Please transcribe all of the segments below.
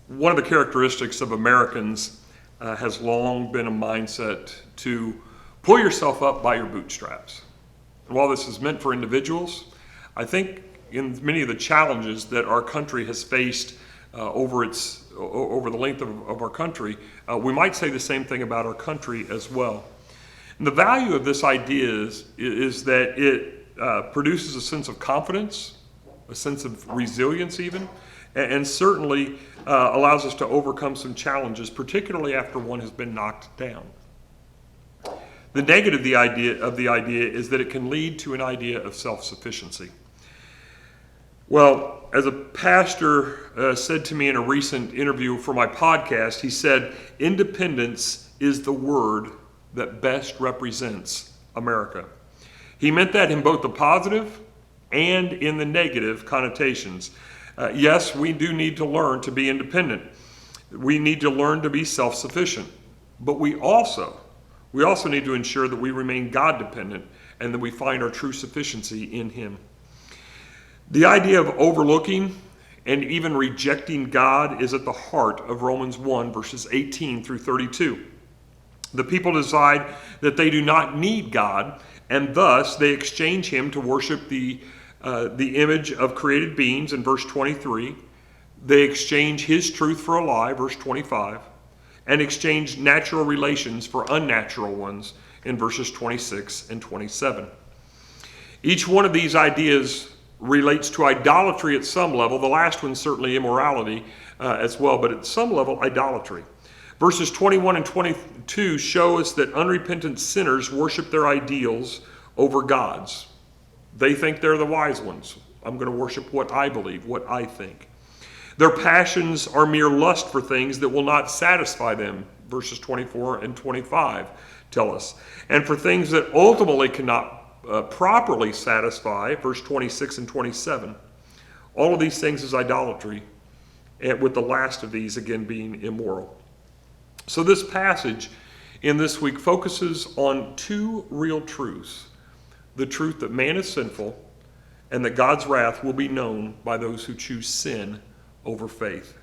One of the characteristics of Americans has long been a mindset to pull yourself up by your bootstraps. And while this is meant for individuals, I think in many of the challenges that our country has faced over the length of our country, we might say the same thing about our country as well. And the value of this idea is that it produces a sense of confidence, a sense of resilience even, and certainly allows us to overcome some challenges, particularly after one has been knocked down. The negative of the idea is that it can lead to an idea of self-sufficiency. Well, as a pastor said to me in a recent interview for my podcast, he said, independence is the word that best represents America. He meant that in both the positive and in the negative connotations. Yes, we do need to learn to be independent. We need to learn to be self-sufficient. But we also need to ensure that we remain God-dependent and that we find our true sufficiency in Him. The idea of overlooking and even rejecting God is at the heart of Romans 1, verses 18 through 32. The people decide that they do not need God, and thus they exchange Him to worship the image of created beings in verse 23. They exchange His truth for a lie, verse 25, and exchange natural relations for unnatural ones in verses 26 and 27. Each one of these ideas relates to idolatry at some level. The last one certainly immorality as well, but at some level idolatry. Verses 21 and 22 show us that unrepentant sinners worship their ideals over God's. They think they're the wise ones. I'm going to worship what I believe, what I think. Their passions are mere lust for things that will not satisfy them, verses 24 and 25 tell us. And for things that ultimately cannot properly satisfy, verse 26 and 27. All of these things is idolatry, and with the last of these again being immoral. So this passage in this week focuses on two real truths. The truth that man is sinful and that God's wrath will be known by those who choose sin over faith.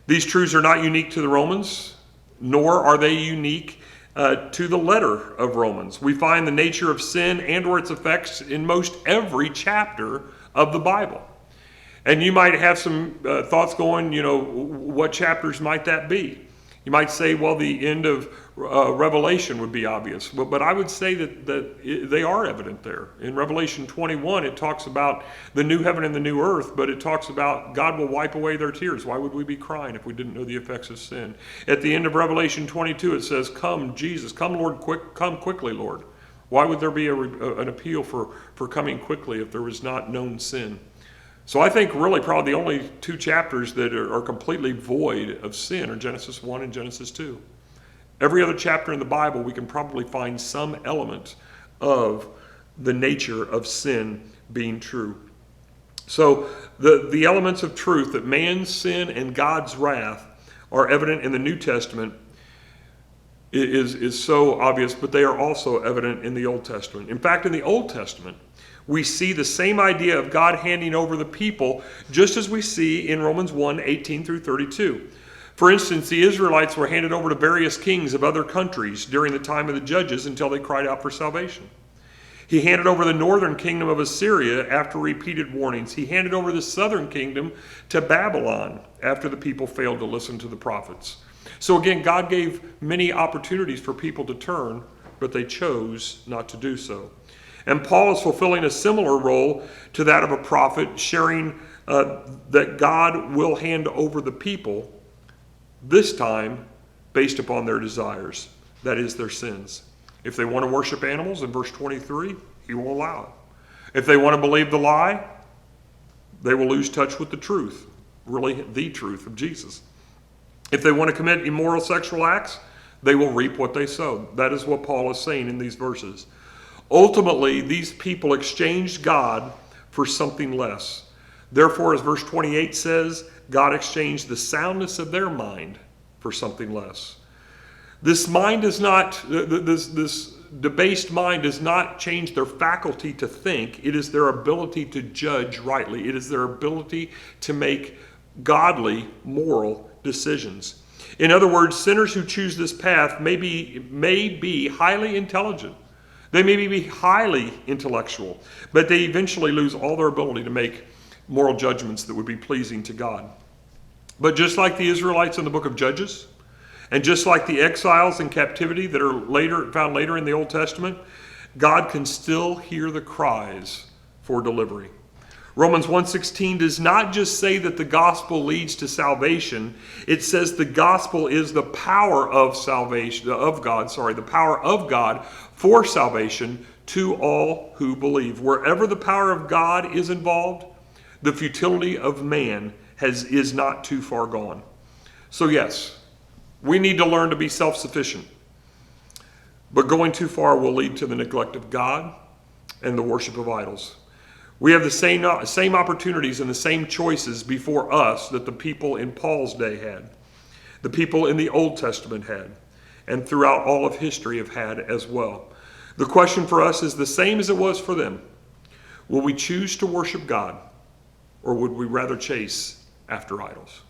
These truths are not unique to the Romans, nor are they unique to the letter of Romans. We find the nature of sin and or its effects in most every chapter of the Bible. And you might have some thoughts going, what chapters might that be? You might say, well, the end of Revelation would be obvious. But I would say that they are evident there. In Revelation 21, it talks about the new heaven and the new earth, but it talks about God will wipe away their tears. Why would we be crying if we didn't know the effects of sin? At the end of Revelation 22, it says, come, Jesus, come, Lord, come quickly, Lord. Why would there be an appeal for coming quickly if there was not known sin? So I think really probably the only two chapters that are completely void of sin are Genesis 1 and Genesis 2. Every other chapter in the Bible, we can probably find some element of the nature of sin being true. So the elements of truth that man's sin and God's wrath are evident in the New Testament is so obvious, but they are also evident in the Old Testament. In fact, in the Old Testament, we see the same idea of God handing over the people, just as we see in Romans 1, 18 through 32. For instance, the Israelites were handed over to various kings of other countries during the time of the judges until they cried out for salvation. He handed over the northern kingdom of Assyria after repeated warnings. He handed over the southern kingdom to Babylon after the people failed to listen to the prophets. So again, God gave many opportunities for people to turn, but they chose not to do so. And Paul is fulfilling a similar role to that of a prophet, sharing that God will hand over the people, this time based upon their desires, that is, their sins. If they want to worship animals, in verse 23, he will allow it. If they want to believe the lie, they will lose touch with the truth, really the truth of Jesus. If they want to commit immoral sexual acts, they will reap what they sow. That is what Paul is saying in these verses. Ultimately, these people exchanged God for something less. Therefore, as verse 28 says, God exchanged the soundness of their mind for something less. This debased mind does not change their faculty to think. It is their ability to judge rightly. It is their ability to make godly, moral decisions. In other words, sinners who choose this path may be highly intelligent. They may be highly intellectual, but they eventually lose all their ability to make moral judgments that would be pleasing to God. But just like the Israelites in the book of Judges, and just like the exiles in captivity that are found later in the Old Testament, God can still hear the cries for delivery. Romans 1:16 does not just say that the gospel leads to salvation. It says the gospel is the power of salvation, the power of God for salvation to all who believe. Wherever the power of God is involved, the futility of man is not too far gone. So yes, we need to learn to be self-sufficient. But going too far will lead to the neglect of God and the worship of idols. We have the same opportunities and the same choices before us that the people in Paul's day had, the people in the Old Testament had, and throughout all of history have had as well. The question for us is the same as it was for them. Will we choose to worship God, or would we rather chase after idols?